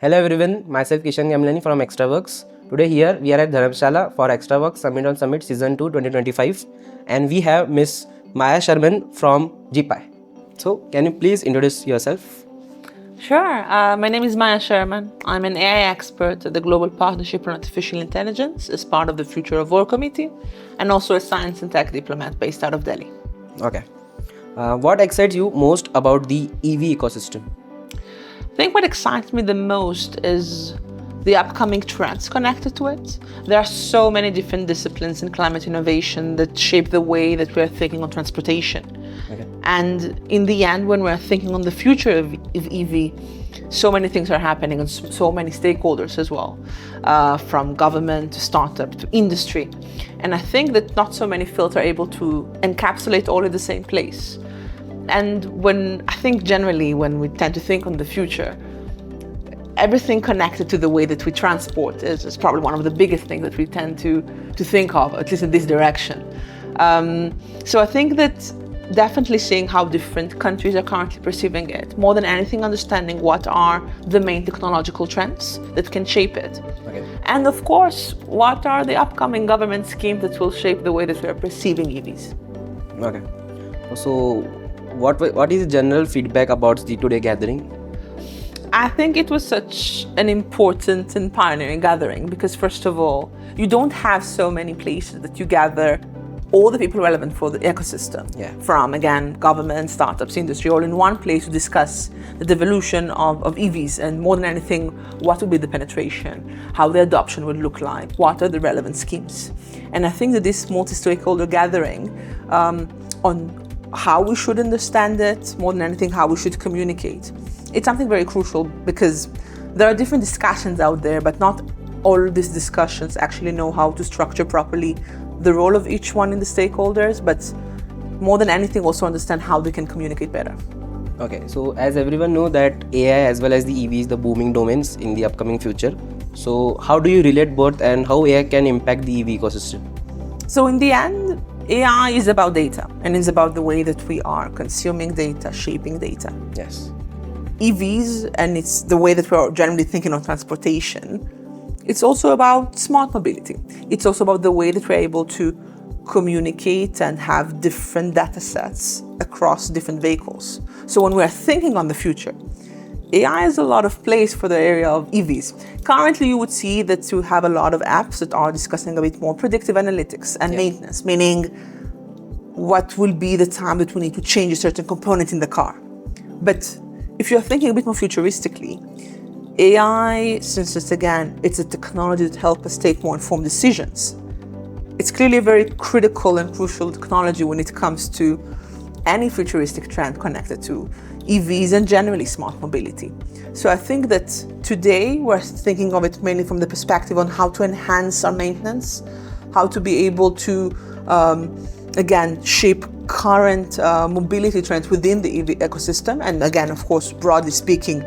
Hello everyone, myself Kishan Gyamlani from xtrawrkx. Today here we are at Dharamshala for xtrawrkx Summit on Summit Season 2 2025 and we have Miss Maya Sherman from GPAI. So can you please introduce yourself? Sure. My name is Maya Sherman. I'm an AI expert at the Global Partnership on Artificial Intelligence as part of the Future of Work Committee and also a science and tech diplomat based out of Delhi. Okay. What excites you most about the EV ecosystem? I think what excites me the most is the upcoming trends connected to it. There are so many different disciplines in climate innovation that shape the way that we're thinking on transportation. Okay. And in the end, when we're thinking on the future of EV, so many things are happening and so many stakeholders as well, from government to startup to industry. And I think that not so many fields are able to encapsulate all in the same place. And I think generally when we tend to think on the future, everything connected to the way that we transport is probably one of the biggest things that we tend to think of, at least in this direction. So I think that definitely seeing how different countries are currently perceiving it, more than anything understanding what are the main technological trends that can shape it. Okay. And of course, what are the upcoming government schemes that will shape the way that we are perceiving EVs. Okay. So what is the general feedback about the today gathering? I think it was such an important and pioneering gathering because, first of all, you don't have so many places that you gather all the people relevant for the ecosystem. Yeah. From, again, government, startups, industry, all in one place to discuss the devolution of EVs and, more than anything, what would be the penetration, how the adoption would look like, what are the relevant schemes. And I think that this multi-stakeholder gathering on how we should understand it, more than anything, how we should communicate, it's something very crucial because there are different discussions out there, but not all these discussions actually know how to structure properly the role of each one in the stakeholders, but more than anything also understand how they can communicate better. Okay, so as everyone know that AI as well as the EV is the booming domains in the upcoming future. So how do you relate both and how AI can impact the EV ecosystem? So in the end, AI is about data and it's about the way that we are consuming data, shaping data. Yes. EVs, and it's the way that we're generally thinking of transportation, it's also about smart mobility. It's also about the way that we're able to communicate and have different data sets across different vehicles. So when we're thinking on the future, AI has a lot of place for the area of EVs. Currently, you would see that you have a lot of apps that are discussing a bit more predictive analytics and maintenance, meaning what will be the time that we need to change a certain component in the car. But if you're thinking a bit more futuristically, AI, since it's a technology that helps us take more informed decisions, it's clearly a very critical and crucial technology when it comes to any futuristic trend connected to EVs and generally smart mobility. So I think that today we're thinking of it mainly from the perspective on how to enhance our maintenance, how to be able to, again, shape current mobility trends within the EV ecosystem. And again, of course, broadly speaking,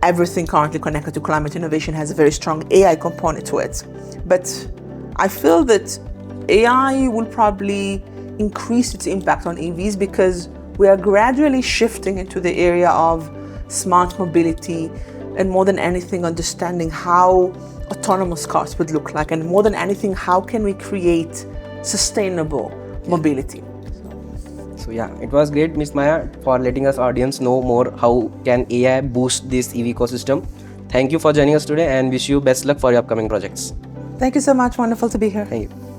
everything currently connected to climate innovation has a very strong AI component to it. But I feel that AI will probably increase its impact on EVs because we are gradually shifting into the area of smart mobility and, more than anything, understanding how autonomous cars would look like, and more than anything, how can we create sustainable mobility. So yeah, it was great, Miss Maya, for letting us audience know more how can AI boost this EV ecosystem. Thank you for joining us today and wish you best luck for your upcoming projects. Thank you so much. Wonderful to be here. Thank you.